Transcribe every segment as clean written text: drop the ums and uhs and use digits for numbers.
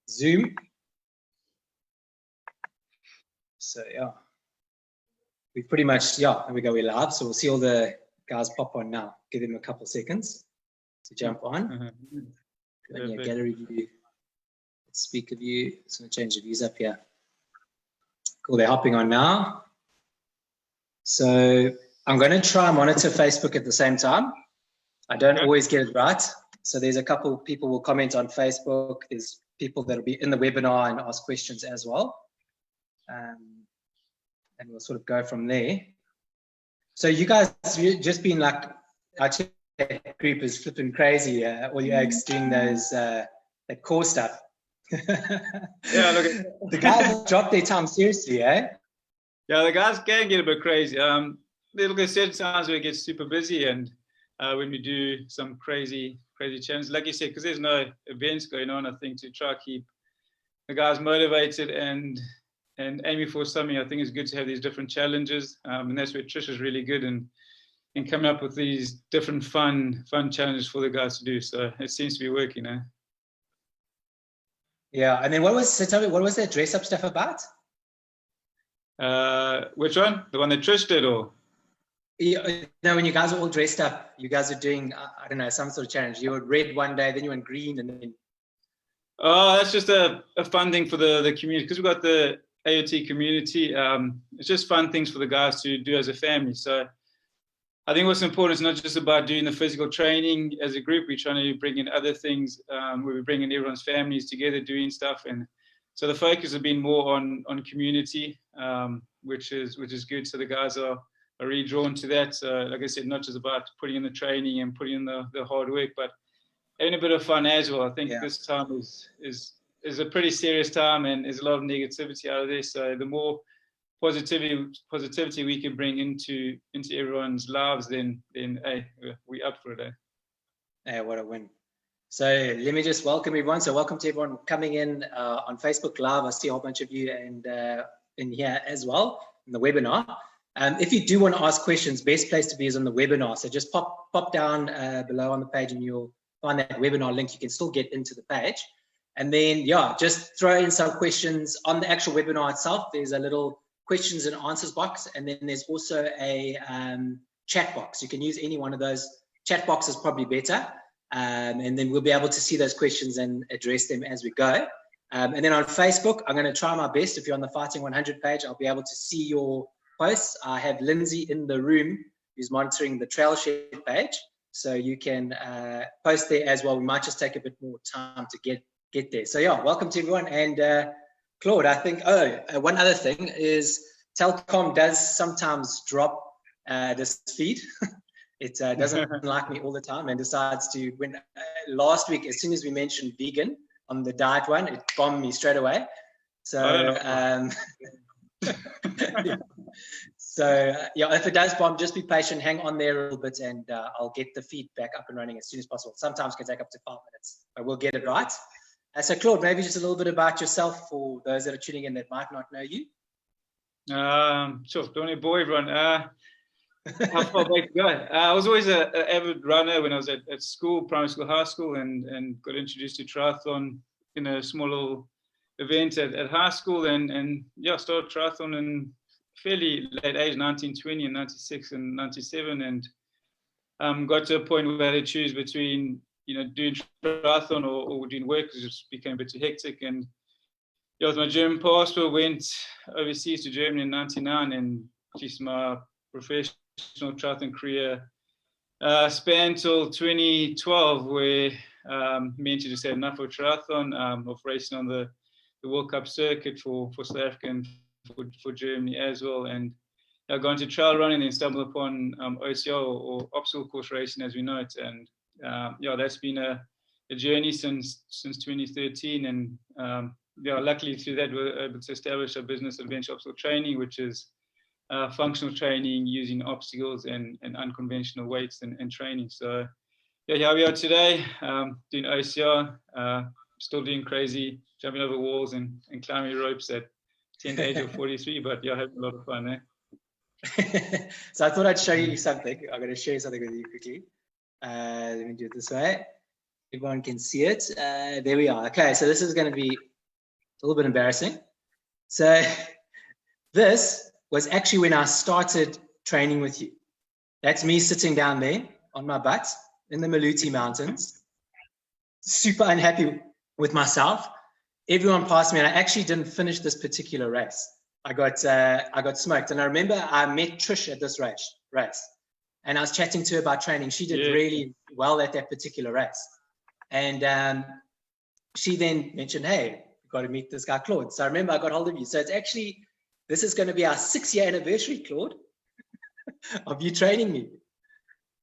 Zoom. So yeah, we pretty much, yeah, there we go, we're live. So we'll see all the guys pop on now. Give them a couple seconds to jump on. On your gallery view, speaker view. It's going to change the views up here. Cool, they're hopping on now. So I'm going to try and monitor Facebook at the same time. I don't always get it right. So there's a couple people will comment on Facebook. There's people that will be in the webinar and ask questions as well. And we'll sort of go from there. So you guys just been like, our chat group is flipping crazy. All you eggs doing those that core stuff. Yeah, look, the guys drop their time seriously, eh? Yeah, the guys can get a bit crazy. There'll be certain times where it gets super busy, and when we do some crazy challenges, like you said, because there's no events going on, I think to try to keep the guys motivated and aiming for something, I think it's good to have these different challenges, and that's where Trish is really good in coming up with these different fun challenges for the guys to do. So it seems to be working, eh? Yeah, and then what was that dress up stuff about? Which one? The one that Trish did, or? Yeah, no, when you guys are all dressed up, you guys are doing, I don't know, some sort of challenge. You were red one day, then you went green, and then. Oh, that's just a fun thing for the community, because we've got the AOT community. It's just fun things for the guys to do as a family. So I think what's important is not just about doing the physical training as a group. We're trying to bring in other things where we bring in everyone's families together doing stuff. And so the focus has been more on community, which is good. So the guys are really drawn to that. So like I said, not just about putting in the training and putting in the hard work, but having a bit of fun as well. I think this time is a pretty serious time, and there's a lot of negativity out of this. So the more positivity we can bring into everyone's lives, then hey, we're up for it. Hey, what a win. So let me just welcome everyone. So welcome to everyone coming in on Facebook Live. I see a whole bunch of you and in here as well in the webinar. If you do want to ask questions, best place to be is on the webinar. So just pop down below on the page and you'll find that webinar link. You can still get into the page. And then, yeah, just throw in some questions on the actual webinar itself. There's a little questions and answers box. And then there's also a chat box. You can use any one of those. Chat box is probably better. And then we'll be able to see those questions and address them as we go. And then on Facebook, I'm going to try my best. If you're on the Fighting 100 page, I'll be able to see your posts. I have Lindsay in the room who's monitoring the Trail Shed page. So you can post there as well. We might just take a bit more time to get there. So yeah, welcome to everyone. And Claude, I think, one other thing is Telkom does sometimes drop this feed. It doesn't like me all the time and decides to, when last week, as soon as we mentioned vegan on the diet one, it bombed me straight away. So, so yeah, if it does bomb, just be patient, hang on there a little bit, and I'll get the feedback up and running as soon as possible. Sometimes it can take up to 5 minutes, but we'll get it right. So Claude, maybe just a little bit about yourself for those that are tuning in that might not know you. Sure, don't bore everyone. How far back to go? I was always an avid runner when I was at school, primary school, high school, and got introduced to triathlon in a small little event at high school, and yeah, started triathlon in fairly late age, 1920 and 96 and 97, and got to a point where I had to choose between doing triathlon or doing work, because it just became a bit too hectic. And yeah, with my German passport, went overseas to Germany in 99, and just my professional triathlon career spanned till 2012, where meant to just had enough of triathlon, of racing on the World Cup circuit for South Africa and for Germany as well. And I got into trail running and stumbled upon OCR or obstacle course racing as we know it. And yeah, that's been a journey since 2013. And yeah, luckily through that, we're able to establish a business, Adventure Obstacle Training, which is functional training using obstacles and unconventional weights and training. So yeah, here we are today, doing OCR, still doing crazy, jumping over walls and climbing ropes at 10 age of 43, but yeah, having a lot of fun, eh? So I thought I'd show you something. I'm going to share something with you quickly. Let me do it this way. Everyone can see it. There we are. Okay, so this is going to be a little bit embarrassing. So this was actually when I started training with you. That's me sitting down there on my butt in the Maluti Mountains, super unhappy with myself. Everyone passed me, and I actually didn't finish this particular race. I got smoked. And I remember I met Trish at this race, and I was chatting to her about training. She did really well at that particular race. And she then mentioned, hey, you've got to meet this guy, Claude. So I remember I got hold of you. So it's actually, this is going to be our 6-year anniversary, Claude, of you training me.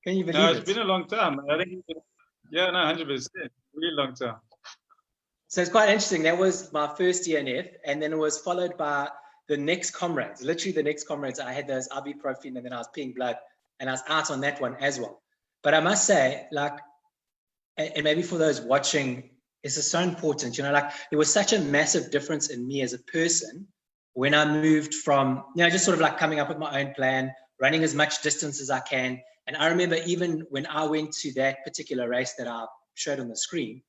Can you believe it? No, it's been a long time. I think, yeah, no, 100%. Really long time. So it's quite interesting. That was my first DNF, and then it was followed by the next comrades. Literally the next comrades, I had those ibuprofen, and then I was peeing blood, and I was out on that one as well. But I must say, like, and maybe for those watching, this is so important. You know, like, there was such a massive difference in me as a person when I moved from, you know, just sort of like coming up with my own plan, running as much distance as I can. And I remember even when I went to that particular race that I showed on the screen,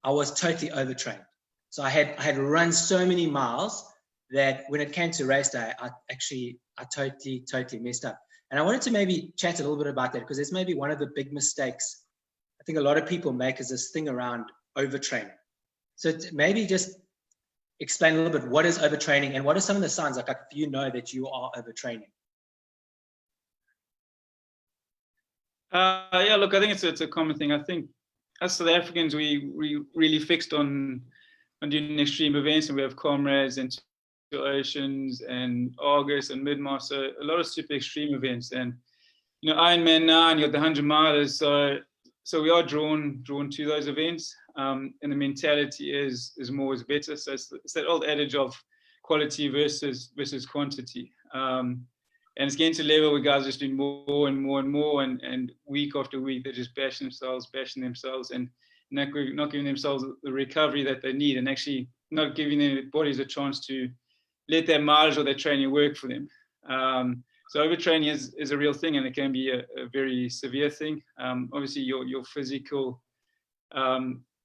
I was totally overtrained. So I had run so many miles that when it came to race day, I totally messed up. And I wanted to maybe chat a little bit about that, because it's maybe one of the big mistakes I think a lot of people make, is this thing around overtraining. So maybe just explain a little bit, what is overtraining, and what are some of the signs, like if you know that you are overtraining? Yeah, look, I think it's a common thing. I think as South Africans, we really fixed on doing extreme events, and we have comrades and oceans and August and Mid-Mars, so a lot of super extreme events. And you know, Ironman 9, you got the 100 milers, so we are drawn to those events, and the mentality is more is better. So it's that old adage of quality versus quantity. And it's getting to a level where guys are just doing more and more and more, and week after week they're just bashing themselves, and not giving themselves the recovery that they need, and actually not giving their bodies a chance to let their mileage or their training work for them. So overtraining is a real thing, and it can be a very severe thing. Obviously, your physical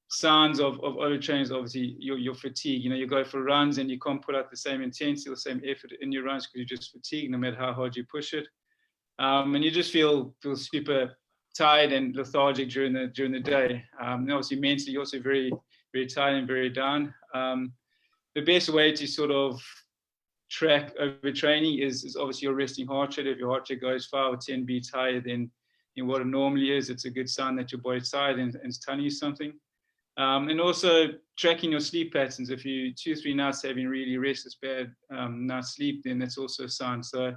signs of overtraining is obviously your fatigue. You know, you go for runs and you can't put out the same intensity or the same effort in your runs because you're just fatigued no matter how hard you push it. And you just feel super tired and lethargic during the day. And obviously mentally, you're also very, very tired and very down. The best way to sort of track overtraining is obviously your resting heart rate. If your heart rate goes 5 or 10 beats higher than what it normally is, it's a good sign that your body's tired and it's telling you something. And also tracking your sleep patterns. If you 2-3 nights having really restless, bad night's sleep, then that's also a sign. So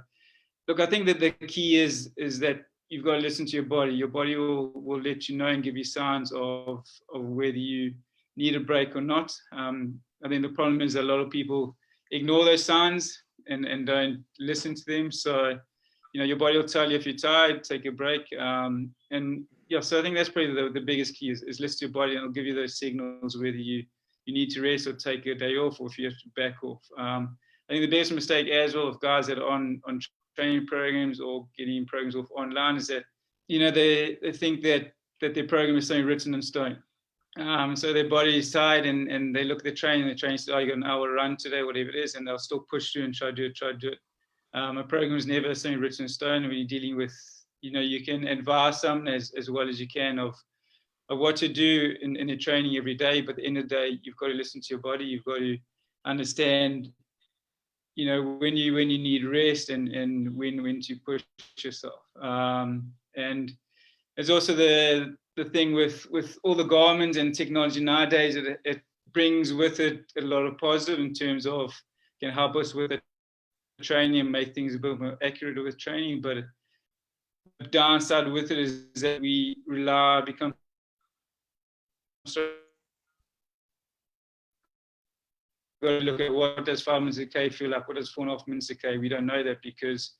look, I think that the key is that you've got to listen to your body. Your body will let you know and give you signs of whether you need a break or not. I think the problem is that a lot of people ignore those signs and don't listen to them. So, you know, your body will tell you if you're tired, take a break. And yeah, so I think that's probably the biggest key is listen to your body, and it'll give you those signals whether you need to rest or take a day off, or if you have to back off. I think the biggest mistake as well of guys that are on training programs or getting programs off online is that, you know, they think that their program is something written in stone. So their body is tired and they look at the training says, oh, you got an hour run today, whatever it is, and they'll still push through and try to do it. A program is never something written in stone. When you're dealing with, you know, you can advise someone as well as you can of what to do in your training every day, but at the end of the day, you've got to listen to your body. You've got to understand, you know, when you need rest and when to push yourself. And there's also the thing with all the garments and technology nowadays, it brings with it a lot of positive in terms of can help us with the training and make things a bit more accurate with training. But the downside with it is that we become got to look at what does 5 minutes a K feel like, what does 4.5 minutes a K. We don't know that because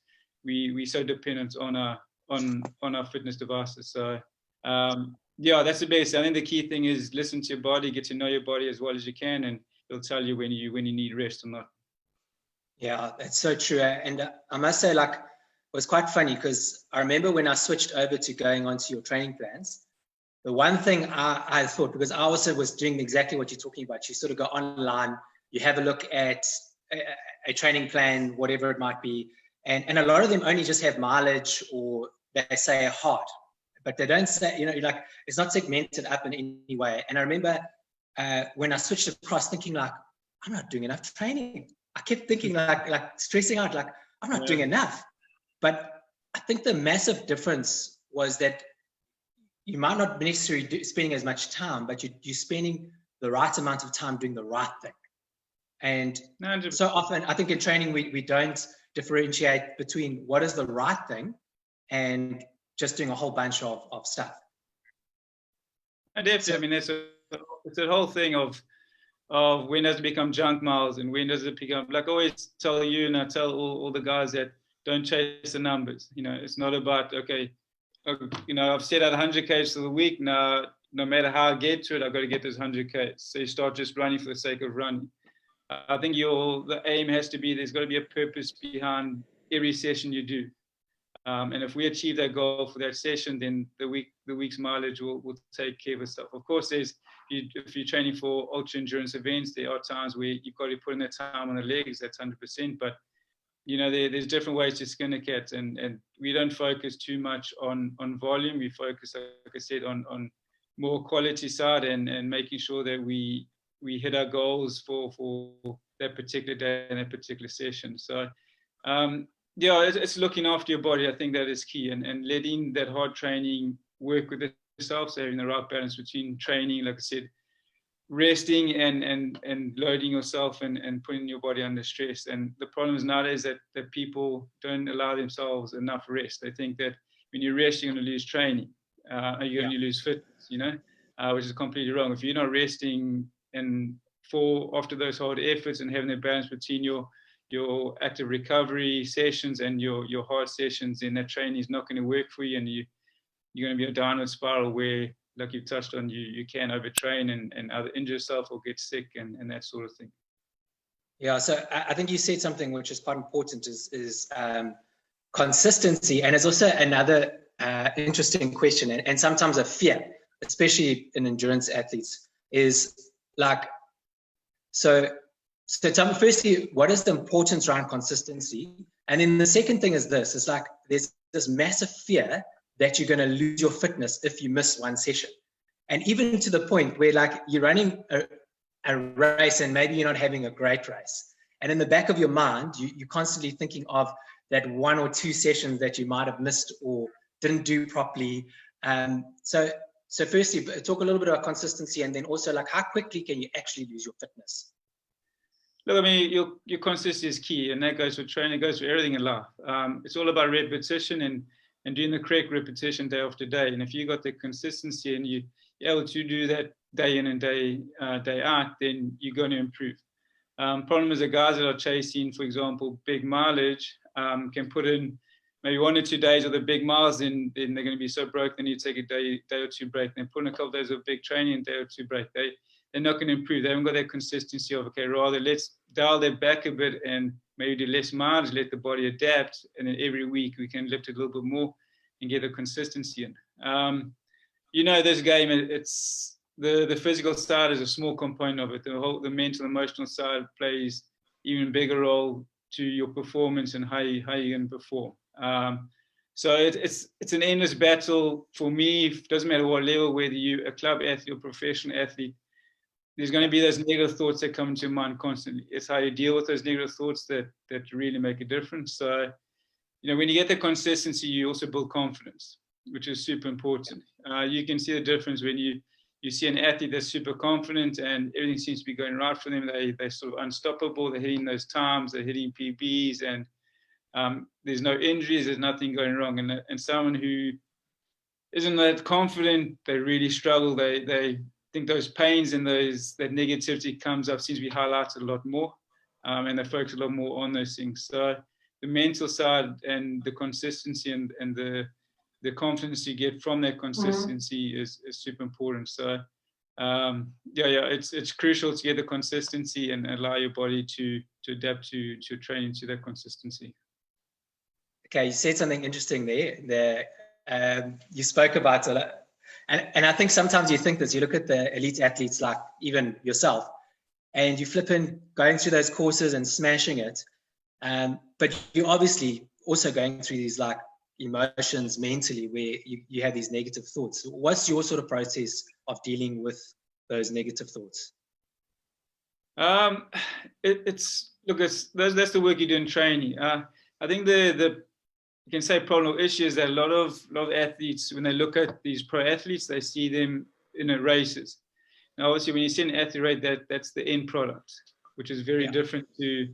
we're so dependent on our fitness devices. So yeah, that's the best. I think the key thing is listen to your body, get to know your body as well as you can, and it'll tell you when you need rest or not. Yeah, that's so true. And I must say, like, it was quite funny because I remember when I switched over to going onto your training plans, the one thing I thought, because I also was doing exactly what you're talking about, you sort of go online you have a look at a training plan, whatever it might be, and a lot of them only just have mileage, or they say hard, but they don't say, like, it's not segmented up in any way. And I remember when I switched across, thinking like, I'm not doing enough training. I kept thinking like stressing out, like I'm not doing enough. But I think the massive difference was that you might not necessarily be spending as much time, but you're spending the right amount of time doing the right thing. And 100%. So often, I think in training, we don't differentiate between what is the right thing and just doing a whole bunch of stuff. And definitely, I mean, it's a whole thing of when does it become junk miles, and when does it become, like I always tell you, and I tell all the guys that don't chase the numbers. It's not about, okay, I've set out 100 Ks for the week. Now, no matter how I get to it, I've got to get those 100 Ks. So you start just running for the sake of running. I think the aim has to be, there's got to be a purpose behind every session you do. And if we achieve that goal for that session, then the week's mileage will take care of itself. Of course, if you're training for ultra endurance events, there are times where you've got to put in that time on the legs. That's 100%. But there's different ways to skin a cat, and we don't focus too much on volume. We focus, like I said, on more quality side and making sure that we hit our goals for that particular day and that particular session. So it's looking after your body. I think that is key, and letting that hard training work with yourself, so having the right balance between training, like I said, resting and loading yourself and putting your body under stress. And the problem is nowadays that people don't allow themselves enough rest. They think that when you rest, you're going to lose training, you're going to lose fitness, which is completely wrong. If you're not resting and after those hard efforts and having a balance between your active recovery sessions and your hard sessions, then that training is not going to work for you, and you're going to be a downward spiral where, like you've touched on, you can overtrain and either injure yourself or get sick and that sort of thing. Yeah, so I think you said something which is quite important, is consistency. And it's also another interesting question, and sometimes a fear, especially in endurance athletes, is like, so tell me firstly, what is the importance around consistency? And then the second thing is this, it's like there's this massive fear that you're going to lose your fitness if you miss one session. And even to the point where, like, you're running a race and maybe you're not having a great race. And in the back of your mind, you're constantly thinking of that one or two sessions that you might have missed or didn't do properly. So firstly, talk a little bit about consistency, and then also, like, how quickly can you actually lose your fitness? Look, I mean, your consistency is key, and that goes for training, it goes for everything in life. It's all about repetition and doing the correct repetition day after day. And if you got the consistency and you're able to do that day in and day out, then you're going to improve. Problem is the guys that are chasing, for example, big mileage, can put in maybe 1 or 2 days of the big miles, then they're going to be so broke they need to take a day or two break. Then put in a couple of days of big training and day or two break. They're not going to improve. They haven't got that consistency of, okay, rather let's dial that back a bit and maybe do less miles, let the body adapt, and then every week we can lift it a little bit more and get the consistency in. This game, it's the physical side is a small component of it. The mental, emotional side plays even bigger role to your performance and how you're going to perform. So it's an endless battle for me. It doesn't matter what level, whether you're a club athlete or professional athlete, there's going to be those negative thoughts that come into your mind constantly. It's how you deal with those negative thoughts that really make a difference. So, when you get the consistency, you also build confidence, which is super important. You can see the difference when you see an athlete that's super confident and everything seems to be going right for them. They're sort of unstoppable. They're hitting those times. They're hitting PBs, and there's no injuries. There's nothing going wrong. And someone who isn't that confident, they really struggle. They think those pains and that negativity comes up, seems to be highlighted a lot more, and they focus a lot more on those things. So the mental side and the consistency and the confidence you get from that consistency is super important. So it's crucial to get the consistency and allow your body to adapt to training to that consistency. Okay, you said something interesting there. You spoke about and I think sometimes you think this, you look at the elite athletes like even yourself, and you flipping going through those courses and smashing it. But you're obviously also going through these like emotions mentally where you have these negative thoughts. What's your sort of process of dealing with those negative thoughts? That's the work you do in training. I think the you can say problem or issue is that a lot of athletes, when they look at these pro athletes, they see them in races. Now, obviously, when you see an athlete, that's the end product, which is very different to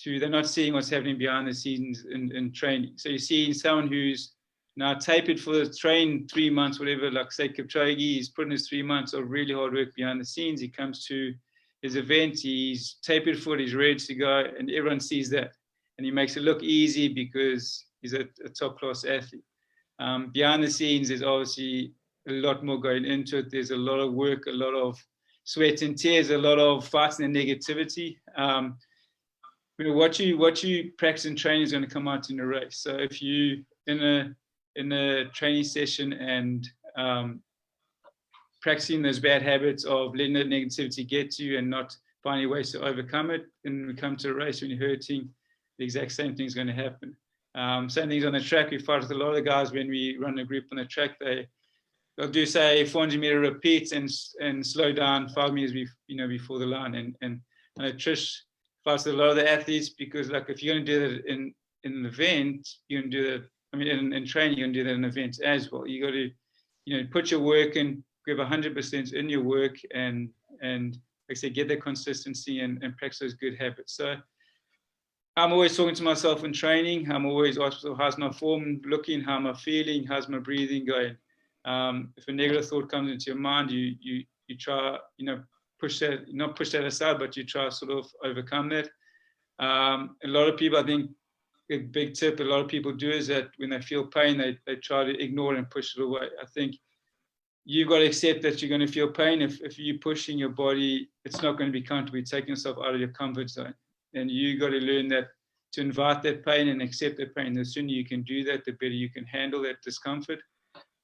they're not seeing what's happening behind the scenes in training. So you see someone who's now tapered for the train 3 months, whatever, like say Kipchoge, he's put in his 3 months of really hard work behind the scenes. He comes to his event, he's tapered for it, he's ready to go, and everyone sees that. And he makes it look easy because he's a top-class athlete. Behind the scenes, there's obviously a lot more going into it. There's a lot of work, a lot of sweat and tears, a lot of fighting and negativity. What you practice in training is going to come out in a race. So if you in a training session and practicing those bad habits of letting that negativity get to you and not finding ways to overcome it, and when we come to a race when you're hurting, the exact same thing is going to happen. Same things on the track. We fight with a lot of guys when we run a group on the track. They'll do say 400-meter repeats and slow down 5 meters before the line. And Trish fights with a lot of the athletes because like if you're going to do that in an event, you're going to do that. I mean, in training, you're going to do that in events as well. You got to put your work in, give 100% in your work, and like I say, get that consistency and practice those good habits. So I'm always talking to myself in training. I'm always asking, how's my form looking? How am I feeling? How's my breathing going? If a negative thought comes into your mind, you try, push that, not push that aside, but you try to sort of overcome that. A lot of people, I think, a big tip a lot of people do is that when they feel pain, they try to ignore it and push it away. I think you've got to accept that you're going to feel pain. If you're pushing your body, it's not going to be comfortable. You're taking yourself out of your comfort zone. And you got to learn that to invite that pain and accept that pain. The sooner you can do that, the better you can handle that discomfort.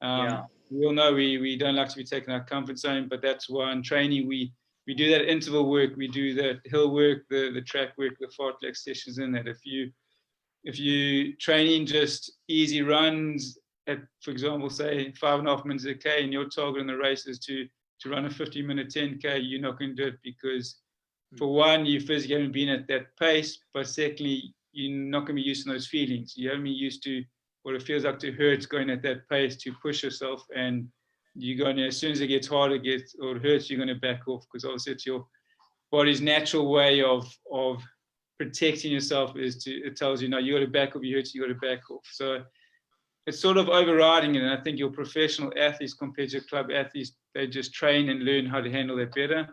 We all know we don't like to be taken out of comfort zone, but that's why in training we do that interval work, we do that hill work, the track work, the fartlek sessions in that. If you training just easy runs at, for example, say 5.5 minutes a K, and your target in the race is to run a 50-minute 10K, you're not going to do it because for one, you physically haven't been at that pace, but secondly, you're not going to be used to those feelings. You haven't been used to what it feels like to hurt going at that pace, to push yourself, and you're going to, as soon as it gets hard, or it hurts, you're going to back off, because obviously it's your body's natural way of protecting yourself it tells you, no, you got to back off, you hurt, you got to back off. So it's sort of overriding it, and I think your professional athletes compared to club athletes, they just train and learn how to handle that better.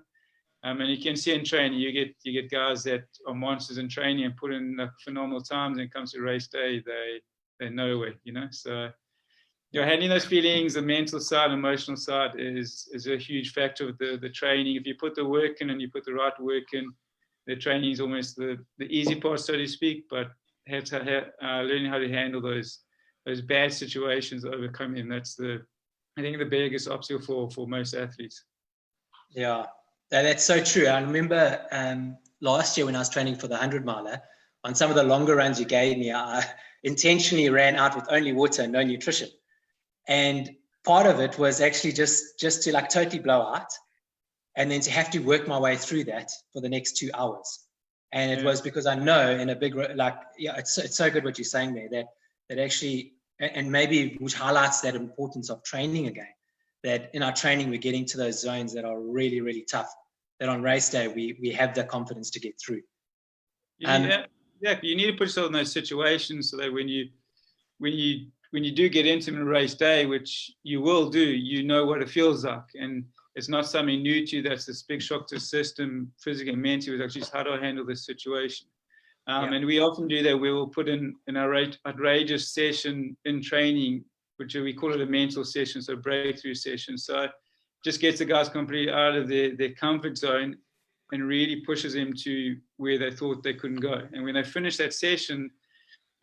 And you can see in training, you get guys that are monsters in training and put in phenomenal times, and it comes to race day, they're nowhere, So handling those feelings, the mental side, emotional side is a huge factor of the training. If you put the work in and you put the right work in, the training is almost the easy part, so to speak. But learning how to handle those bad situations, overcoming them, that's I think the biggest obstacle for most athletes. Yeah. That's so true. I remember last year when I was training for the 100-miler, on some of the longer runs you gave me, I intentionally ran out with only water and no nutrition. And part of it was actually just to like totally blow out, and then to have to work my way through that for the next 2 hours. And it was because I know in a big, it's so good what you're saying there, that actually, and maybe which highlights that importance of training again, that in our training, we're getting to those zones that are really, really tough, that on race day, we have the confidence to get through. Yeah, you need to put yourself in those situations so that when you do get into them in race day, which you will do, you know what it feels like. And it's not something new to you. That's this big shock to the system, physically and mentally, it's actually how do I handle this situation? And we often do that. We will put in our outrageous session in training, which we call it a mental session, so a breakthrough session. So just gets the guys completely out of their comfort zone and really pushes them to where they thought they couldn't go. And when they finish that session,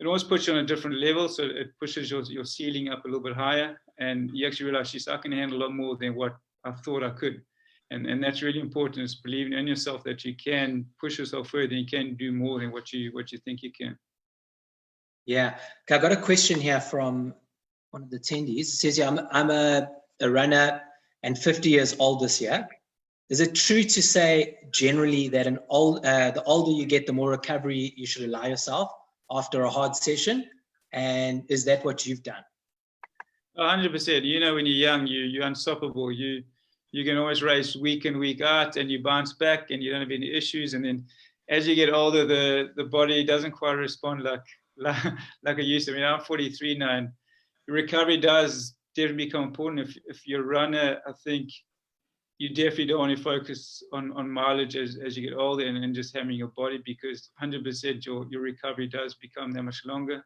it always puts you on a different level. So it pushes your ceiling up a little bit higher. And you actually realize, I can handle a lot more than what I thought I could. And that's really important, is believing in yourself that you can push yourself further, and you can do more than what you think you can. Yeah. Okay, I got a question here from one of the attendees. It says, yeah, I'm a runner and 50 years old this year. Is it true to say generally that the older you get, the more recovery you should allow yourself after a hard session? And is that what you've done? 100%. You know, when you're young, you're unstoppable. You can always race week in, week out, and you bounce back, and you don't have any issues. And then as you get older, the body doesn't quite respond like it used to. I mean, I'm 43 now, and recovery does definitely become important. If you're a runner, I think you definitely don't want to focus on mileage as you get older, and just having your body, because 100% your recovery does become that much longer.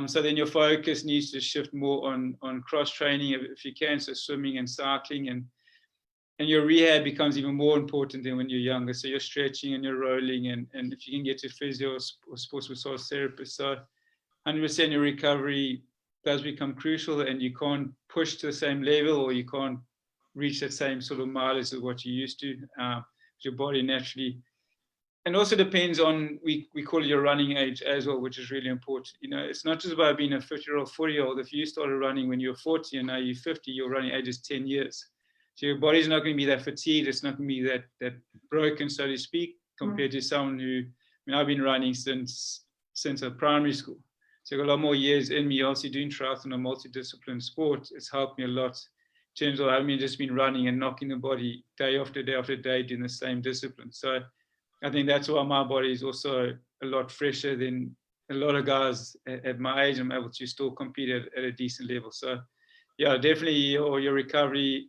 So then your focus needs to shift more on cross training if you can, so swimming and cycling, and your rehab becomes even more important than when you're younger. So you're stretching and you're rolling, and if you can get to physio or sports massage therapist. So 100% your recovery does become crucial, and you can't push to the same level, or you can't reach that same sort of mileage as what you used to. Your body naturally, and also depends on, we call it your running age as well, which is really important. You know, it's not just about being a 50-year-old, 40-year-old. If you started running when you were 40 and now you're 50, your running age is 10 years. So your body's not going to be that fatigued. It's not going to be that broken, so to speak, compared to someone who, I mean, I've been running since primary school. So I've got a lot more years in me. Obviously doing triathlon, a multidiscipline sport, it's helped me a lot in terms of having just been running and knocking the body day after day after day doing the same discipline. So I think that's why my body is also a lot fresher than a lot of guys at my age. I'm able to still compete at a decent level. So yeah, definitely your recovery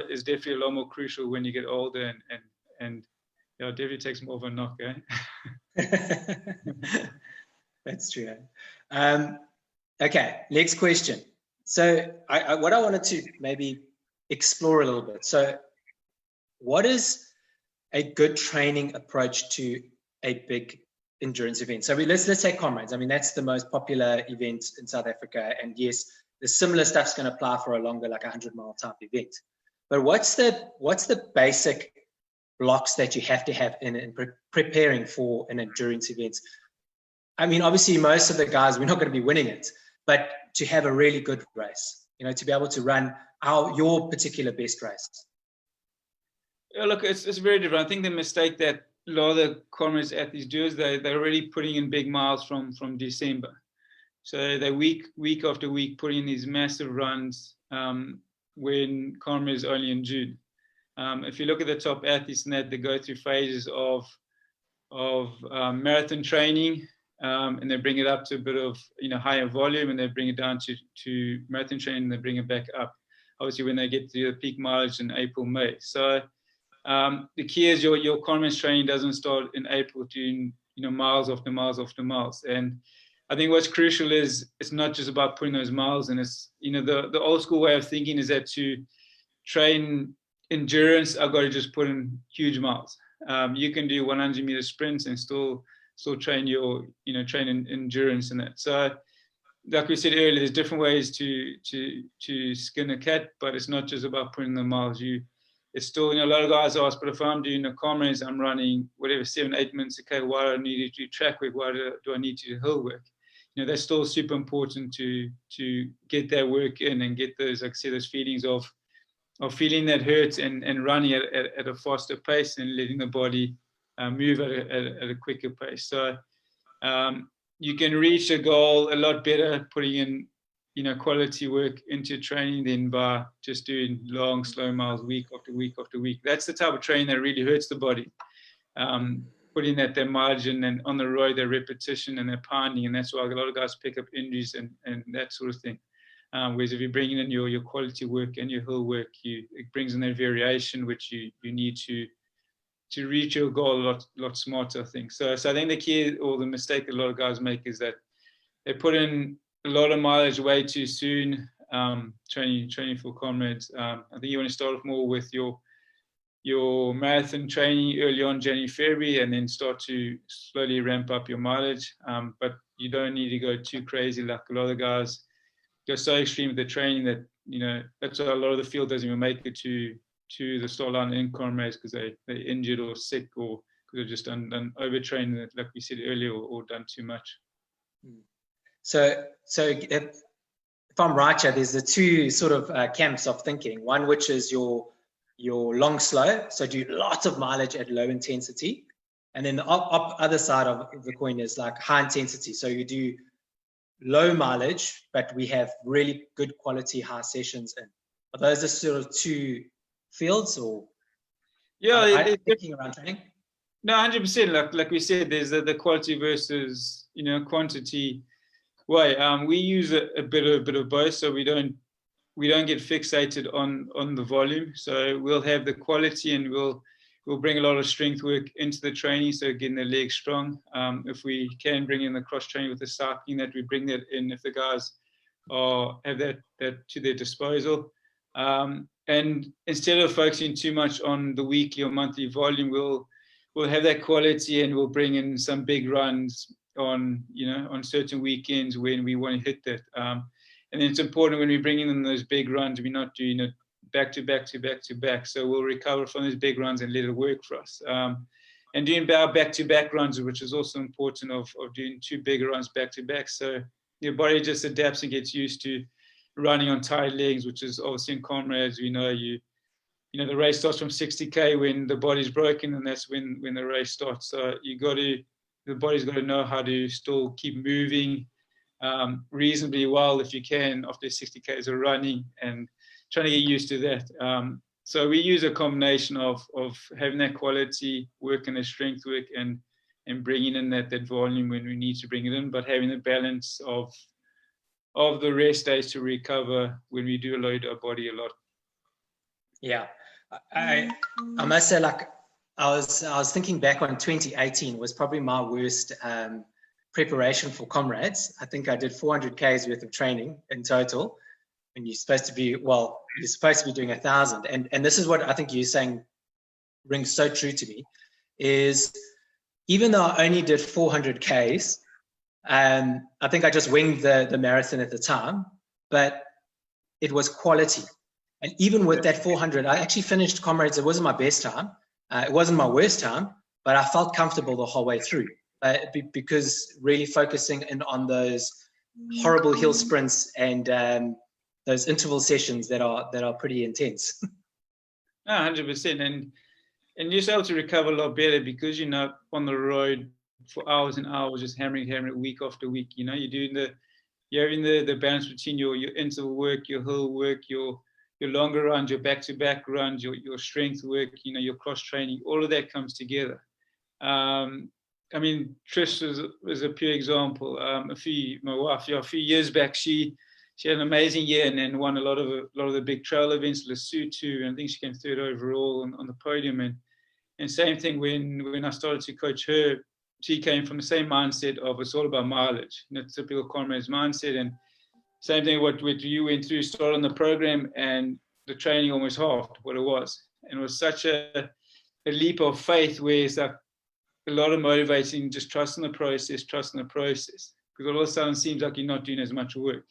is definitely a lot more crucial when you get older, and yeah, it definitely takes more of a knock, eh? That's true. Okay, next question. So what I wanted to maybe explore a little bit. So what is a good training approach to a big endurance event? So let's say Comrades. I mean, that's the most popular event in South Africa. And yes, the similar stuff's going to apply for a longer, like 100-mile type event. But what's the basic blocks that you have to have in preparing for an endurance event? I mean, obviously, most of the guys, we're not going to be winning it, but to have a really good race, you know, to be able to run your particular best race. Yeah, look, it's very different. I think the mistake that a lot of the Comrades athletes do is they're already putting in big miles from December. So they're week after week putting in these massive runs when Comrades is only in June. If you look at the top athletes in that, they go through phases of marathon training, and they bring it up to a bit of higher volume, and they bring it down to marathon training, and they bring it back up. Obviously, when they get to the peak mileage in April, May. So the key is your Comrades training doesn't start in April doing miles after miles after miles. And I think what's crucial is it's not just about putting those miles in. It's the old school way of thinking is that to train endurance, I've got to just put in huge miles. You can do 100-meter sprints and still train train endurance in that. So like we said earlier, there's different ways to skin a cat, but it's not just about putting the miles. It's still, a lot of guys ask, but if I'm doing a Comrades, I'm running whatever 7-8 minutes. Okay, why do I need to do track work? Why do I need to do hill work? That's still super important to get that work in and get those, like I said, those feelings of feeling that hurt and running at a faster pace and letting the body move at a quicker pace. So you can reach a goal a lot better putting in quality work into training than by just doing long, slow miles week after week after week. That's the type of training that really hurts the body. Putting that margin and on the road, their repetition and their pounding, and that's why a lot of guys pick up injuries and that sort of thing. Whereas if you're bringing in your quality work and your hill work, it brings in that variation which you need to reach your goal a lot smarter, I think. So I think the key, or the mistake a lot of guys make, is that they put in a lot of mileage way too soon, training for Comrades. I think you want to start off more with your marathon training early on, January, February, and then start to slowly ramp up your mileage. But you don't need to go too crazy like a lot of guys go so extreme with the training that that's why a lot of the field doesn't even make it to to the start line in comrades because they're injured or sick or because they've just done overtraining, like we said earlier, or done too much. So if I'm right here, there's the two sort of camps of thinking. One which is your long slow, so do lots of mileage at low intensity, and then the other side of the coin is like high intensity. So you do low mileage, but we have really good quality high sessions in. Are those the sort of two fields, or yeah, thinking around training? No, 100%. Like we said, there's the quality versus quantity way. We use a bit of both, so we don't get fixated on the volume. So we'll have the quality, and we'll bring a lot of strength work into the training, so getting the legs strong. If we can bring in the cross training with the cycling, that we bring that in if the guys have that to their disposal. And instead of focusing too much on the weekly or monthly volume, we'll have that quality, and we'll bring in some big runs on certain weekends when we want to hit that. And then it's important when we bring in those big runs, we're not doing it back to back to back to back. So we'll recover from those big runs and let it work for us. And doing our back to back runs, which is also important, of doing two bigger runs back to back. So your body just adapts and gets used to running on tired legs, which is obviously in comrades. We know the race starts from 60K when the body's broken, and that's when the race starts. So the body's got to know how to still keep moving reasonably well if you can after 60Ks of running, and trying to get used to that. So we use a combination of having that quality work and the strength work, and bringing in that volume when we need to bring it in, but having the balance of the rest days to recover when we do load our body a lot. Yeah, I must say, like, I was thinking back on 2018 was probably my worst preparation for comrades. I think I did 400 Ks worth of training in total, and you're supposed to be doing 1,000. And this is what I think you're saying rings so true to me, is even though I only did 400 Ks, I think I just winged the marathon at the time, but it was quality. And even with that 400, I actually finished comrades. It wasn't my best time. It wasn't my worst time, but I felt comfortable the whole way through because really focusing in on those horrible hill sprints and those interval sessions that are pretty intense. 100%. And you're able to recover a lot better because you're not on the road for hours and hours, just hammering it week after week. You're having the balance between your interval work, your hill work, your longer runs, your back-to-back runs, your strength work, your cross training. All of that comes together. I mean, Trish was a pure example. My wife, a few years back, she had an amazing year and then won a lot of the big trail events, Lesotho, and I think she came third overall on the podium. And same thing when I started to coach her, she came from the same mindset of it's all about mileage, typical comrades mindset. And same thing what you went through, started on the program, and the training almost halved what it was. And it was such a leap of faith where it's like a lot of motivating, just trusting the process, because all of a sudden it seems like you're not doing as much work.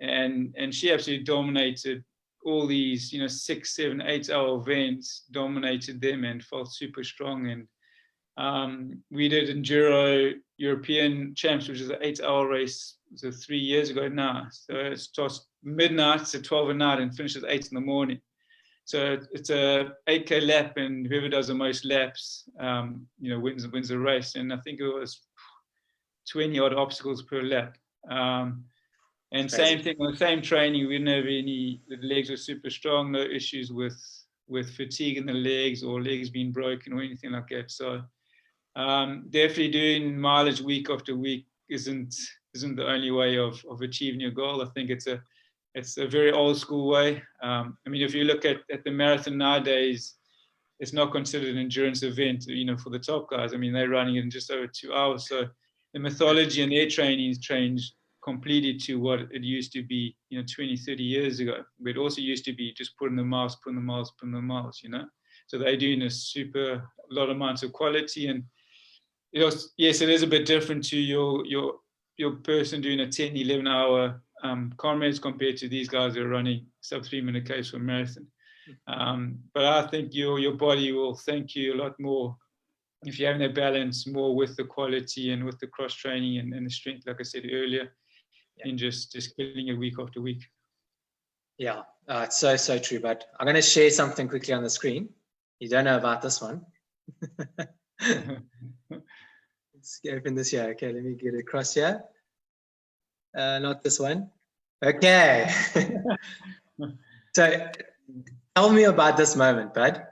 And she absolutely dominated all these, 6, 7, 8 hour events, dominated them and felt super strong. And we did Enduro European Champs, which is an 8-hour race. So 3 years ago now. So it starts midnight to 12 at night and finishes at 8 in the morning. So it's a 8K lap, and whoever does the most laps, wins the race. And I think it was 20 odd obstacles per lap. And same thing on the same training, we didn't have the legs were super strong, no issues with fatigue in the legs or legs being broken or anything like that. So definitely doing mileage week after week isn't the only way of achieving your goal. I think it's a very old school way. I mean, if you look at the marathon nowadays, it's not considered an endurance event, for the top guys. I mean, they're running in just over 2 hours. So the methodology and their training has changed completely to what it used to be, 20, 30 years ago. But it also used to be just putting the miles. So they're doing a lot of amounts of quality. And yes, it is a bit different to your person doing a 10, 11 hour comrades compared to these guys that are running sub 3 minute Ks for a marathon. But I think your body will thank you a lot more if you're having a balance more with the quality and with the cross training and the strength, like I said earlier, in just killing it week after week. Yeah, it's so true. But I'm going to share something quickly on the screen. You don't know about this one. Let's open this here. Okay, let me get it across here. Not this one. Okay. So tell me about this moment, bud.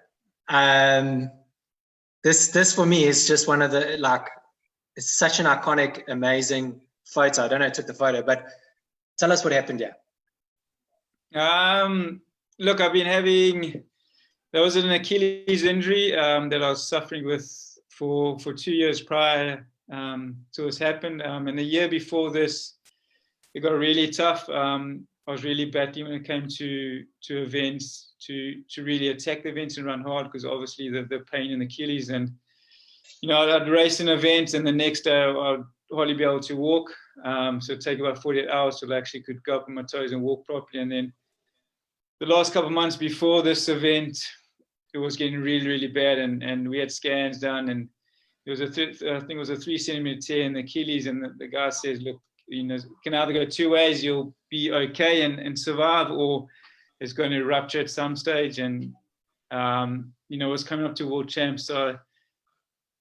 This for me is just one of the, like, it's such an iconic, amazing photo. I don't know who took the photo, but tell us what happened here. Look, I've been having, there was an Achilles injury that I was suffering with for 2 years prior to this happened. And the year before this, it got really tough. I was really battling when it came to events, to really attack the events and run hard, because obviously the pain in the Achilles. And, you know, I'd race an event and the next day I'd hardly be able to walk. So it'd take about 48 hours till I actually could go up on my toes and walk properly. And then the last couple of months before this event, it was getting really, really bad. And we had scans done, and it was I think it was a 3 centimeter tear in the Achilles. And the guy says, look, you know, it can either go 2 ways. You'll be okay and survive, or it's going to rupture at some stage. And, you know, it was coming up to World Champs. So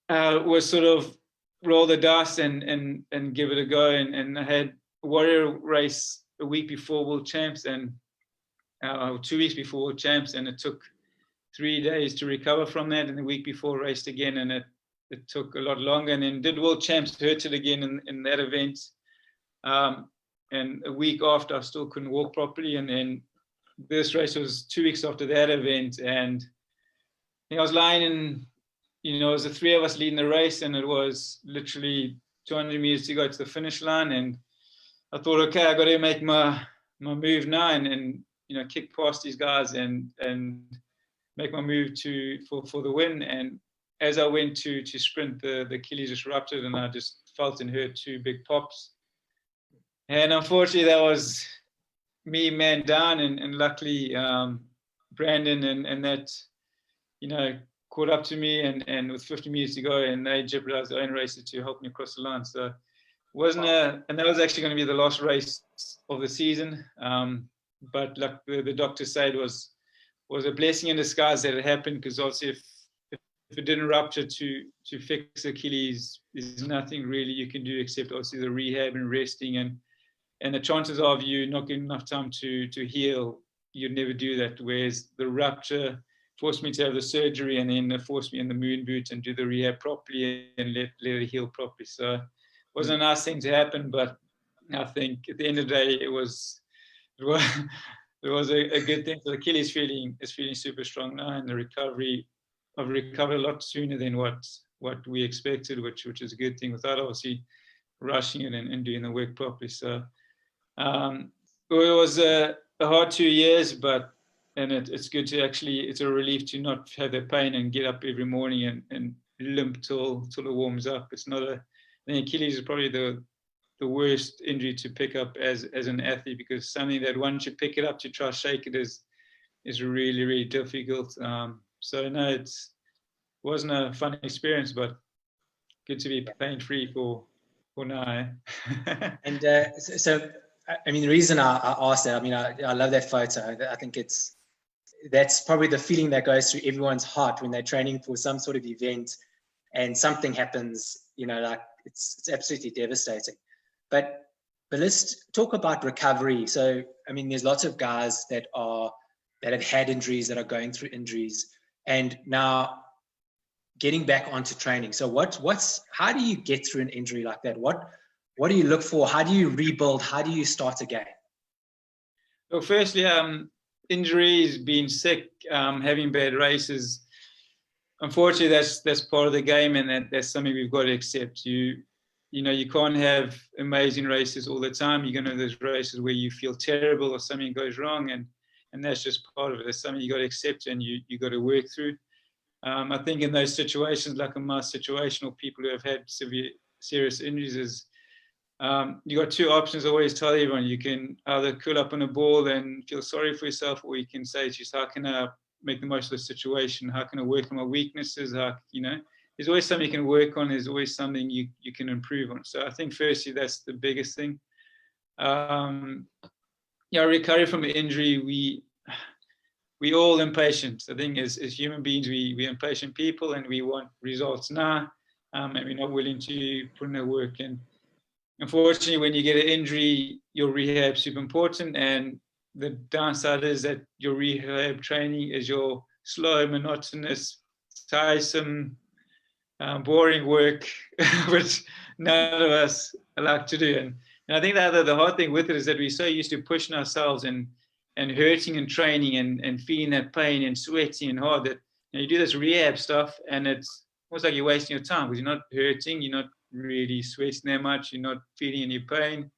was sort of roll the dice and give it a go. And I had a warrior race a week before World Champs, and 2 weeks before World Champs, and it took 3 days to recover from that. And the week before raced again, and it took a lot longer. And then did World Champs, hurt it again in that event. And a week after, I still couldn't walk properly. And then this race was 2 weeks after that event. And I was lying in, you know, it was the 3 of us leading the race, and it was literally 200 meters to go to the finish line. And I thought, okay, I got to make my move now and you know, kick past these guys and make my move for the win. And as I went to sprint, the Achilles just ruptured, and I just felt and heard 2 big pops. And unfortunately, that was me man down, and luckily Brandon and that, you know, caught up to me, and with 50 meters to go, and they jeopardized their own races to help me across the line. So it wasn't and that was actually going to be the last race of the season. But like the doctor said, was a blessing in disguise that it happened, because obviously if it didn't rupture to fix Achilles, there's nothing really you can do except obviously the rehab and resting, and the chances of you not getting enough time to heal, you'd never do that. Whereas the rupture forced me to have the surgery, and then it forced me in the moon boot and do the rehab properly and let it heal properly. So it wasn't a nice thing to happen, but I think at the end of the day, it was a good thing. So the Achilles is feeling super strong now, and the recovery, I've recovered a lot sooner than what we expected, which is a good thing, without obviously rushing it and doing the work properly. So it was a hard 2 years, and it's good to actually, it's a relief to not have that pain and get up every morning and limp till it warms up. It's not the Achilles is probably the worst injury to pick up as an athlete, because something that once you pick it up to try to shake it is really, really difficult. So no, it wasn't a fun experience, but good to be pain free for now. And so I mean, the reason I asked that, I mean, I love that photo. I think that's probably the feeling that goes through everyone's heart when they're training for some sort of event and something happens, you know, like it's absolutely devastating. But let's talk about recovery. So, I mean, there's lots of guys that have had injuries, that are going through injuries, and now getting back onto training. So how do you get through an injury like that? What do you look for? How do you rebuild? How do you start again? Well, firstly, injuries, being sick, having bad races, unfortunately, that's part of the game, and that's something we've got to accept. You know, you can't have amazing races all the time. You're going to have those races where you feel terrible or something goes wrong, and that's just part of it. It's something you got to accept and you got to work through. I think in those situations, like in my situation, or people who have had serious injuries, is you got 2 options. I always tell everyone, you can either curl up on a ball and feel sorry for yourself, or you can say to yourself, how can I make the most of the situation? How can I work on my weaknesses? How, you know, there's always something you can work on. There's always something you can improve on. So I think firstly, that's the biggest thing. Yeah, recovery from an injury, we all impatient. I think as human beings, we're impatient people, and we want results now, and we're not willing to put in the work. And unfortunately, when you get an injury, your rehab is super important. And the downside is that your rehab training is your slow, monotonous, tiresome, boring work, which none of us like to do. And I think that the hard thing with it is that we're so used to pushing ourselves and hurting and training and feeling that pain and sweating and hard that, you know, you do this rehab stuff and it's almost like you're wasting your time because you're not hurting, you're not really sweating that much, you're not feeling any pain.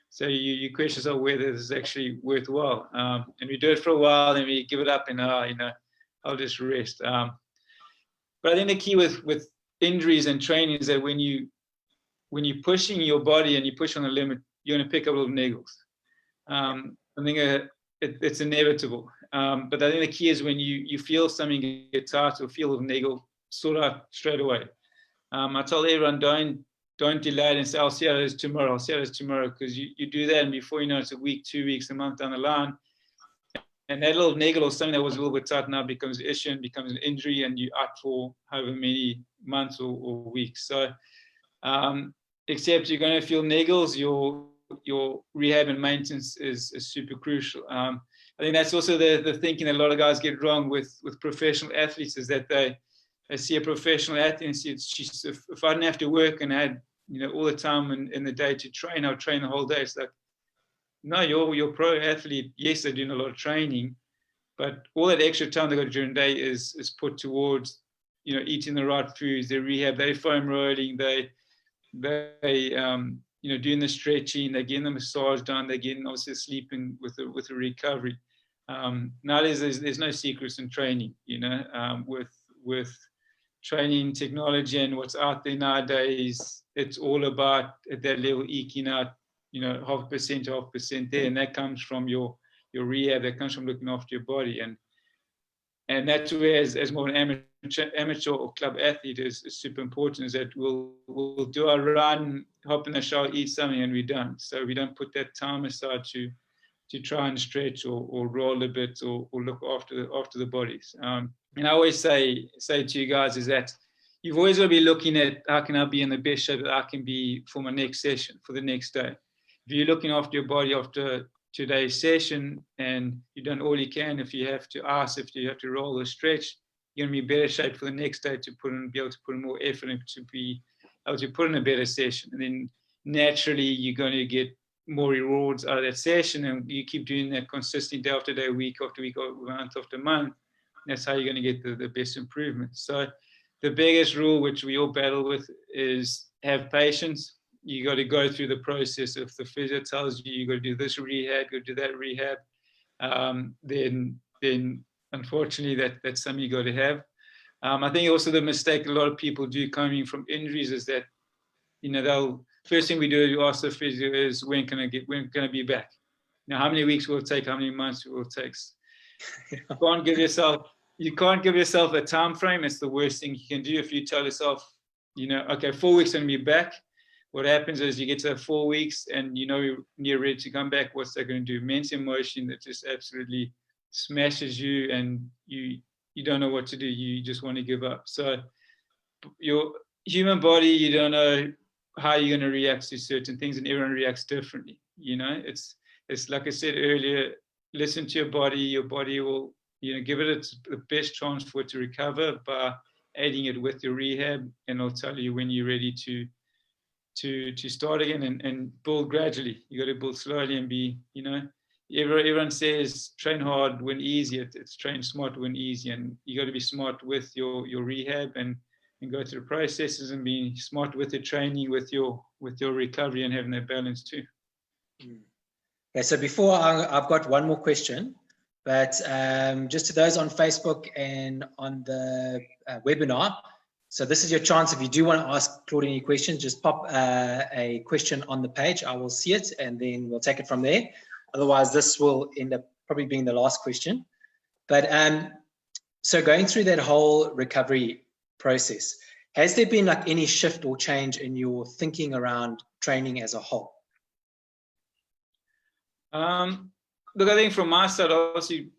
So you question yourself whether this is actually worthwhile. And we do it for a while, then we give it up and, you know, I'll just rest. But I think the key with injuries and training is that when you're pushing your body and you push on the limit, you're going to pick up little niggles. I think it's inevitable. But I think the key is when you feel something get tight or feel a niggle, sort out straight away. I tell everyone, don't delay it and say, I'll see how it is tomorrow. I'll see how it is tomorrow, because you do that, and before you know, it's a week, 2 weeks, a month down the line. And that little niggle or something that was a little bit tight now becomes an issue and becomes an injury, and you're out for however many months or weeks. So, except you're going to feel niggles, your rehab and maintenance is super crucial. I think that's also the thinking that a lot of guys get wrong with professional athletes, is that they see a professional athlete and see if I didn't have to work and had, you know, all the time in the day to train, I'll train the whole day. It's like, no, you're pro athlete. Yes, they're doing a lot of training, but all that extra time they got during the day is put towards, you know, eating the right foods, their rehab, they foam rolling, they you know, doing the stretching, they're getting the massage done, they're getting obviously sleeping with the recovery. Nowadays, there's no secrets in training, you know, with training technology and what's out there nowadays, it's all about at that level eking out, you know, 0.5% to 0.5% there, and that comes from your rehab, that comes from looking after your body, and that's where as more an amateur or club athlete is super important, is that we'll do our run, hop in the shower, eat something, and we're done. So we don't put that time aside to try and stretch or roll a bit or look after the bodies. And I always say to you guys is that you've always got to be looking at how can I be in the best shape that I can be for my next session, for the next day. If you're looking after your body after today's session and you've done all you can, if you have to ice, if you have to roll or stretch, you're going to be in better shape for the next day to be able to put in more effort and to be able to put in a better session. And then naturally you're going to get more rewards out of that session, and you keep doing that consistently day after day, week after week, month after month. That's how you're going to get the best improvement. So the biggest rule, which we all battle with, is have patience. You got to go through the process. If the physio tells you you got to do this rehab, you got to do that rehab, then unfortunately that's something you got to have. I think also the mistake a lot of people do coming from injuries is that, you know, first thing we do, you ask the physio is when can I be back? Now, how many weeks will it take? How many months will it take? You can't give yourself a time frame. It's the worst thing you can do. If you tell yourself, you know, okay, 4 weeks and be back, what happens is you get to 4 weeks and you know you're ready to come back. What's that going to do? Mental emotion that just absolutely smashes you, and you don't know what to do. You just want to give up. So your human body, you don't know how you're going to react to certain things, and everyone reacts differently. You know, it's like I said earlier, listen to your body. Your body will, you know, give it the best chance for it to recover by aiding it with your rehab, and it'll tell you when you're ready to start again and build gradually. You got to build slowly and be, you know, everyone says train hard, win easy. It's train smart, win easy, and you got to be smart with your rehab and go through the processes and be smart with the training, with your recovery, and having that balance too. Okay, so before I've got one more question, but just to those on Facebook and on the webinar, so this is your chance. If you do want to ask Claude any questions, just pop a question on the page. I will see it, and then we'll take it from there. Otherwise, this will end up probably being the last question. But So going through that whole recovery process, has there been like any shift or change in your thinking around training as a whole? Look, I think from my side, obviously,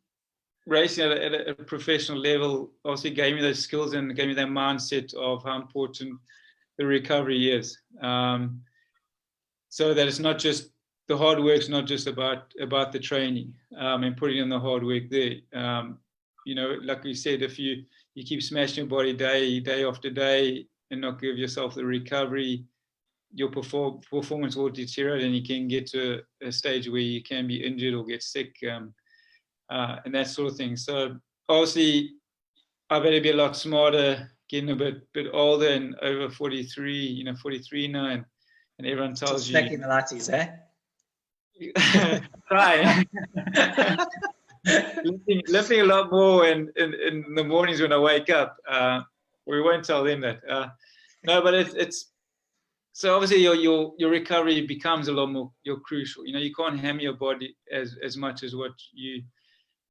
racing at a professional level obviously gave me those skills and gave me that mindset of how important the recovery is. So that it's not just the hard work's not just about the training and putting in the hard work there. You know, like we said, if you keep smashing your body day after day and not give yourself the recovery, your performance will deteriorate, and you can get to a stage where you can be injured or get sick, and that sort of thing. So obviously, I've had to be a lot smarter, getting a bit older and over 43, you know, 43 now, and everyone tells you. Snacking the lattes, eh? Try. lifting a lot more in the mornings when I wake up. We won't tell them that. No, but it's so obviously your recovery becomes a lot more crucial. You know, you can't hammer your body as much as what you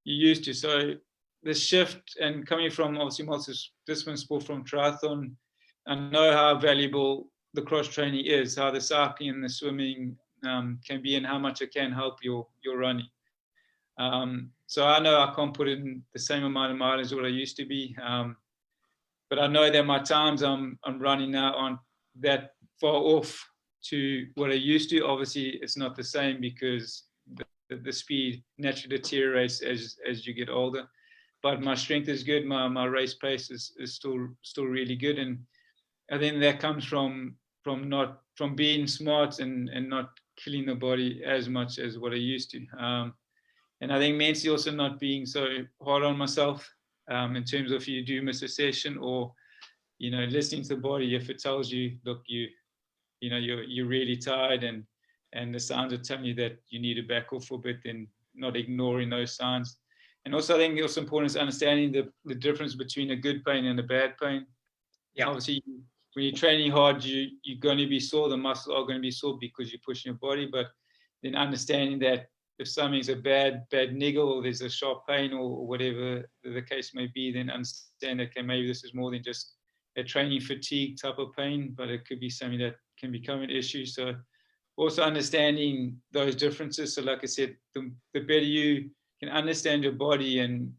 used to. So the shift, and coming from obviously multi-discipline sport, from triathlon, I know how valuable the cross training is, how the cycling and the swimming can be, and how much it can help your running. So I know I can't put in the same amount of mileage as what I used to be, but I know that my times I'm running now aren't that far off to what I used to. Obviously, it's not the same because the speed naturally deteriorates as you get older. But my strength is good. My race pace is still really good, and I think that comes from being smart and not killing the body as much as what I used to. And I think mentally also not being so hard on myself in terms of if you do miss a session, or, you know, listening to the body. If it tells you, look, you're really tired and the signs are telling you that you need to back off for a bit, then not ignoring those signs. And also I think it's important is understanding the difference between a good pain and a bad pain. Yeah. Obviously, when you're training hard, you're going to be sore. The muscles are going to be sore because you're pushing your body. But then understanding that if something's a bad niggle, or there's a sharp pain, or whatever the case may be, then understand that, okay, maybe this is more than just a training fatigue type of pain, but it could be something that can become an issue. So also understanding those differences. So like I said, the better you can understand your body, and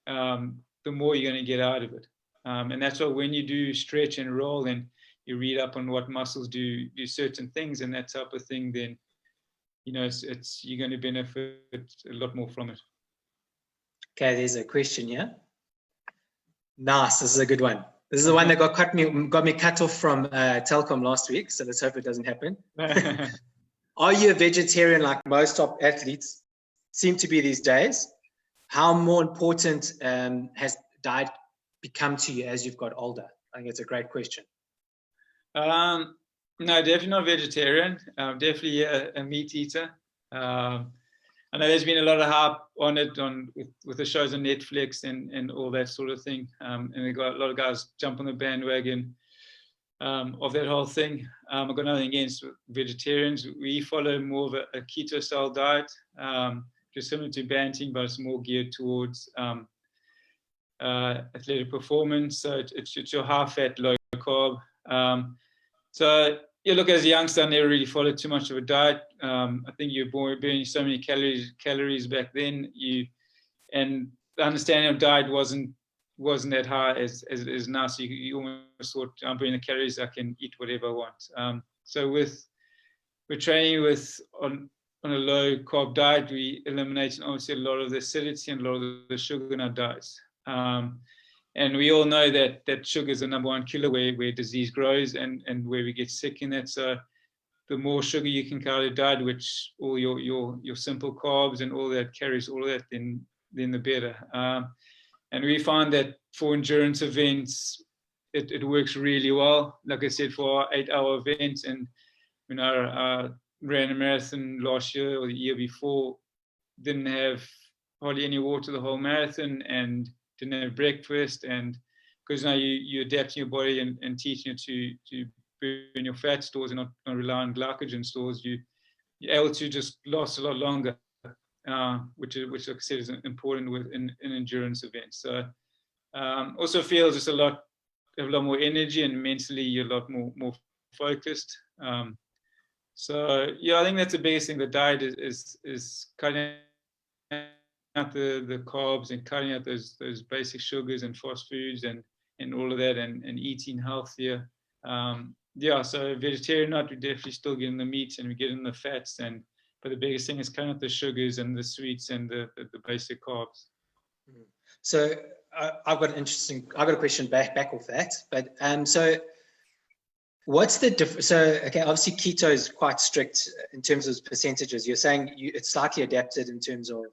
the more you're going to get out of it. And that's why when you do stretch and roll and you read up on what muscles do certain things and that type of thing, then, you know, it's you're going to benefit a lot more from it. Okay, there's a question here. Nice, this is a good one. This is the one that got me cut off from Telkom last week, so let's hope it doesn't happen. Are you a vegetarian like most top athletes seem to be these days? How more important has diet become to you as you've got older? I think it's a great question. No, definitely not vegetarian. Definitely a meat eater. I know there's been a lot of hype on it with the shows on Netflix and all that sort of thing. And they got a lot of guys jump on the bandwagon of that whole thing. I've got nothing against vegetarians. We follow more of a keto style diet, just similar to banting, but it's more geared towards athletic performance. So it's your high fat, low carb. So you look, as a youngster, I never really followed too much of a diet. I think you're burning so many calories back then. And the understanding of diet wasn't that high as it is now. So you almost thought, I'm burning the calories, I can eat whatever I want. So we're training on a low carb diet, we eliminate obviously a lot of the acidity and a lot of the sugar in our diets. And we all know that sugar is the number one killer where disease grows and where we get sick in that. So the more sugar you can cut out of diet, which all your simple carbs and all that carries all of that, then the better. And we find that for endurance events, it works really well. Like I said, for our 8-hour events, and when I ran a marathon last year or the year before, didn't have hardly any water the whole marathon and didn't have breakfast, and because now you adapting your body and teaching it to burn your fat stores and not rely on glycogen stores, you're able to just last a lot longer. which like I said is important in endurance events. So also feel just a lot more energy, and mentally you're a lot more focused. So yeah, I think that's the biggest thing. The diet is cutting out the carbs and cutting out those basic sugars and fast foods and all of that, and eating healthier. Yeah, so vegetarian nut, we're definitely still getting the meats and we're getting the fats, but the biggest thing is cutting out the sugars and the sweets and the basic carbs. So I've got a question back off that, but so what's the difference? So okay, obviously keto is quite strict in terms of percentages. You're saying it's slightly adapted in terms of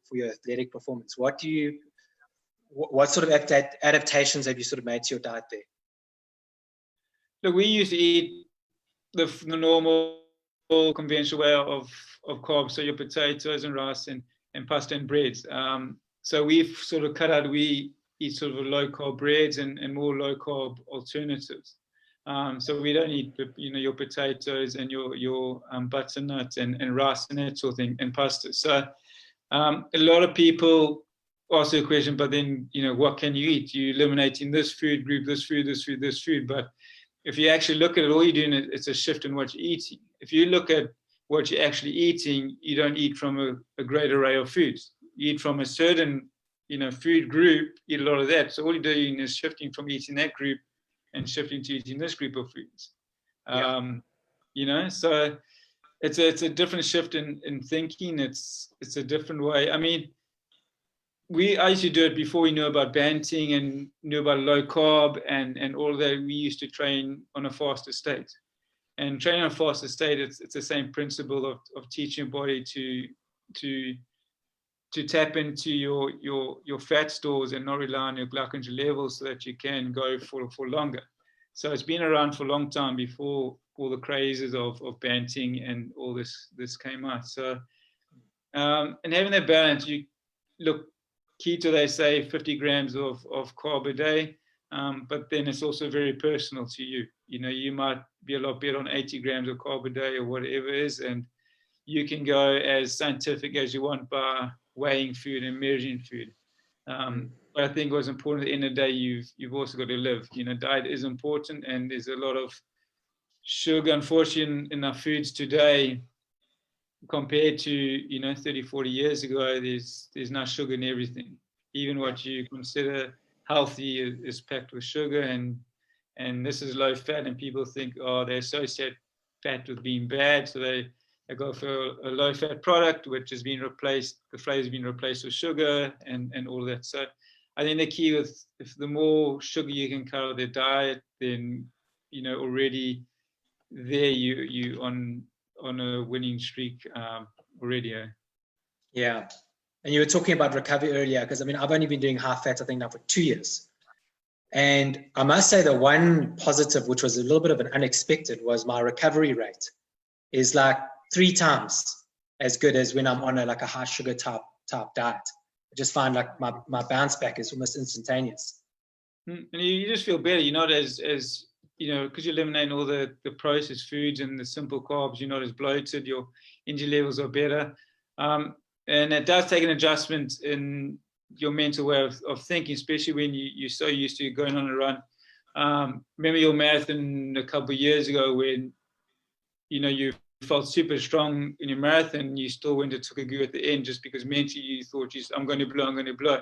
for your athletic performance. What sort of adaptations have you sort of made to your diet there? Look, we used to eat the normal conventional way of carbs, so your potatoes and rice and pasta and breads. So we've sort of cut out, we eat sort of low carb breads and more low carb alternatives. So we don't eat, your potatoes and your butternut and rice and that sort of thing, and pasta. So a lot of people ask the question, but then, what can you eat? You're eliminating this food group, this food, this food, this food. But if you actually look at it, all you're doing it's a shift in what you're eating. If you look at what you're actually eating, you don't eat from a great array of foods. You eat from a certain, food group, eat a lot of that. So all you're doing is shifting from eating that group and shifting to eating this group of foods. So it's a different shift in thinking. It's a different way. I mean, I used to do it before we knew about banting and knew about low carb and all of that. We used to train on a faster state, and training on a faster state, it's the same principle of teaching your body to tap into your fat stores and not rely on your glycogen levels, so that you can go for longer. So it's been around for a long time before all the crazes of banting and all this came out. So and having that balance, you look. Keto, they say 50 grams of carb a day, but then it's also very personal to you. You might be a lot better on 80 grams of carb a day or whatever it is, and you can go as scientific as you want by weighing food and measuring food. But I think what's important at the end of the day, you've also got to live. Diet is important, and there's a lot of sugar, unfortunately, in our foods today. Compared to 30, 40 years ago, there's no sugar in everything. Even what you consider healthy is packed with sugar, and this is low fat, and people think, they associate fat with being bad, so they go for a low fat product which has been replaced, the flavor has been replaced with sugar and all of that. So I think the key if the more sugar you can cut out of their diet, then already there you on a winning streak already. Yeah. And you were talking about recovery earlier, because I've only been doing half fat, I think now for 2 years. And I must say the one positive, which was a little bit of an unexpected, was my recovery rate is like 3 times as good as when I'm on a high sugar type diet. I just find like my bounce back is almost instantaneous. And you just feel better. You're not as because you're eliminating all the processed foods and the simple carbs, you're not as bloated, your energy levels are better. And it does take an adjustment in your mental way of thinking, especially when you're so used to going on a run. Remember your marathon a couple of years ago when, you felt super strong in your marathon, you still went and took a goo at the end just because mentally you thought, I'm going to blow.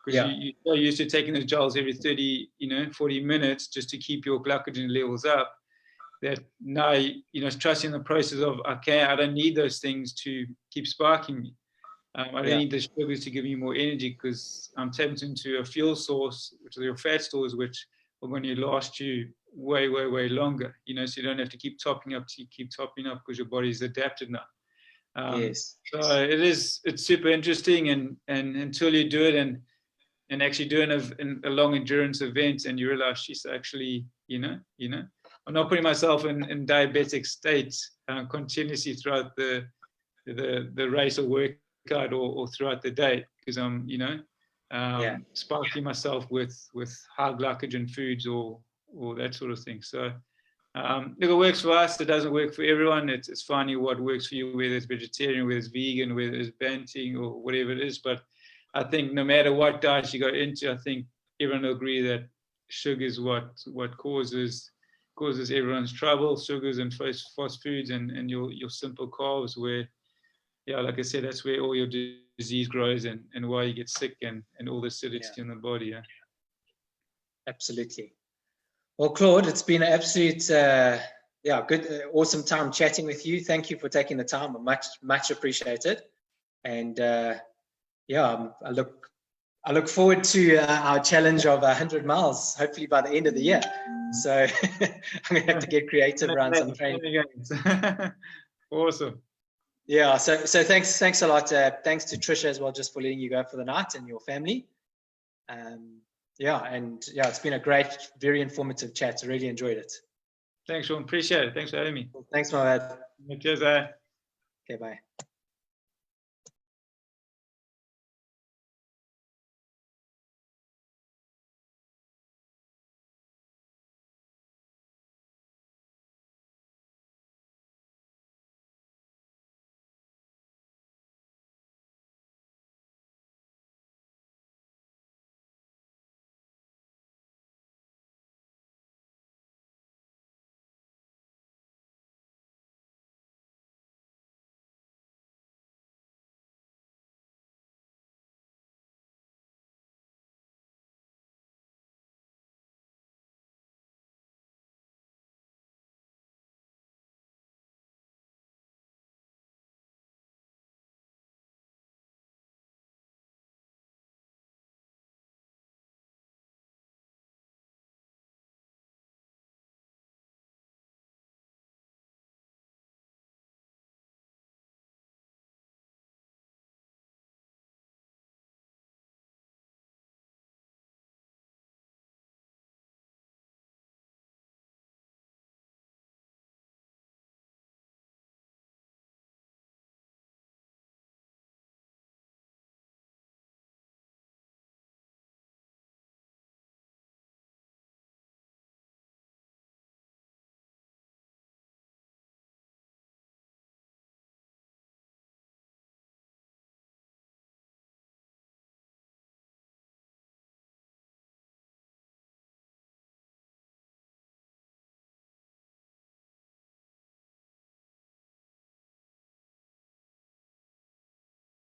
Because you're so used to taking the gels every 30, 40 minutes just to keep your glycogen levels up, that now, trusting the process of, okay, I don't need those things to keep sparking me. I don't need the sugars to give me more energy, because I'm tapped into a fuel source, which are your fat stores, which are going to last you way, way, way longer, so you don't have to keep topping up because your body's adapted now. Yes. So it's super interesting, and until you do it and actually doing a long endurance event, and you realize she's actually, I'm not putting myself in diabetic states continuously throughout the race or workout or throughout the day, because I'm, sparking myself with high glycogen foods or that sort of thing. So Look, it works for us. It doesn't work for everyone. It's finding what works for you, whether it's vegetarian, whether it's vegan, whether it's banting or whatever it is. But I think no matter what diet you go into, I think everyone will agree that sugar is what causes everyone's trouble. Sugars and fast foods and your simple carbs, where, yeah, like I said, that's where all your disease grows and why you get sick and all the acidity in the body. Yeah. Absolutely. Well, Claude, it's been an absolute, good, awesome time chatting with you. Thank you for taking the time. Much appreciated. And I look forward to our challenge of 100 miles, hopefully by the end of the year. So I'm going to have to get creative around some training. Awesome. Yeah, so thanks a lot. Thanks to Trisha as well, just for letting you go for the night and your family. It's been a great, very informative chat. I really enjoyed it. Thanks, Shaun. Appreciate it. Thanks for having me. Thanks, my man. Cheers. Okay, bye.